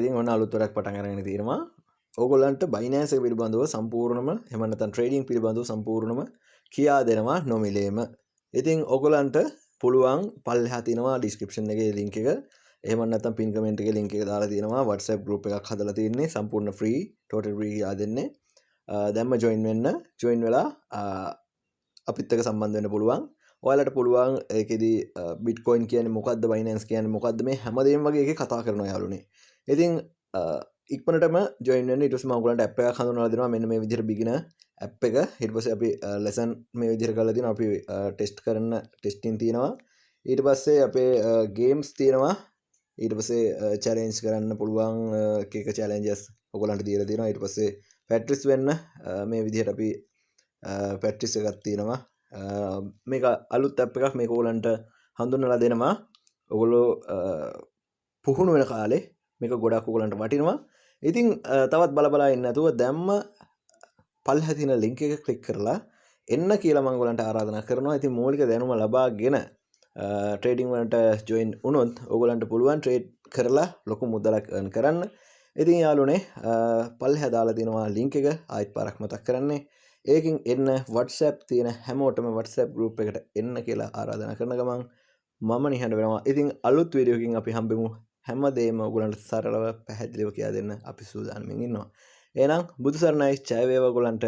ඉතින් ඔන්න අලුත් වැඩක් පටන් අරගෙන තියෙනවා. ඕගොල්ලන්ට Binance එක පිළිබඳව සම්පූර්ණම එහෙම නැත්නම් ට්‍රේඩින් පිළිබඳව සම්පූර්ණම කියා දෙනවා නොමිලේම. ඉතින් ඕගොල්ලන්ට පුළුවන් පල්ලෙහා තියෙනවා ඩිස්ක්‍රිප්ෂන් එකේ link එක. එහෙම නැත්නම් පින් කමෙන්ට් එකේ link එක දාලා තියෙනවා. WhatsApp group එකක් හදලා තියෙන්නේ සම්පූර්ණ free total free කියා දෙන්නේ. දැම්ම join වෙන්න. join වෙලා අපිත් එක්ක සම්බන්ධ වෙන්න පුළුවන්. ඔයාලට පුළුවන් ඒකෙදි Bitcoin කියන්නේ මොකද්ද Binance කියන්නේ මොකද්ද මේ හැමදේම වගේ එකේ කතා කරනවා යාළුවනේ. ඉතින් ඉක්මනටම join වෙන්න. ඊට පස්සේ මම ඔයගලන්ට app එකක් හඳුන්වලා දෙනවා. මෙන්න මේ විදිහට beginner app එක. ඊට පස්සේ අපි lesson මේ විදිහට කරලා දෙනවා. අපි test කරන testing තියෙනවා. ඊට පස්සේ අපේ games තියෙනවා. ඊට පස්සේ challenge කරන්න පුළුවන් එක challenges ඔයගලන්ට දීලා තියෙනවා. ඊට පස්සේ practice වෙන්න මේ විදිහට අපි practice එකක් තියෙනවා. මේක අලුත් app එකක්. මේක ඔයගලන්ට හඳුන්වලා දෙනවා. ඔයගොල්ලෝ පුහුණු වෙන කාලේ මේක ගොඩක් ඔයගලන්ට වටිනවා. ඉතින් තවත් බලබලා ඉන්න නැතුව දැම්ම පල්ලෙහා තියෙන link එක click කරලා එන්න කියලා මම ඔයගලන්ට ආරාධනා කරනවා. ඉතින් මූලික දැනුම ලබාගෙන ට්‍රේඩින් වලට join වුණොත් ඔයගලන්ට පුළුවන් ට්‍රේඩ් කරලා ලොකු මුදලක් earn කරන්න. ඉතින් යාළුවනේ පල්ලෙහා දාලා දෙනවා link එක ආයෙත් පාරක් මතක් කරන්නේ. ඒකින් එන්න WhatsApp තියෙන හැමෝටම WhatsApp group එකට එන්න කියලා ආරාධනා කරන ගමන් මම නිහඬ වෙනවා. ඉතින් අලුත් වීඩියෝ එකකින් අපි හම්බෙමු. හැමදේම ඔයගලන්ට සරලව පැහැදිලිව කියා දෙන්න අපි සූදානම්ින් ඉන්නවා. එහෙනම් බුදු සරණයි, ජය වේවා ඔයගලන්ට.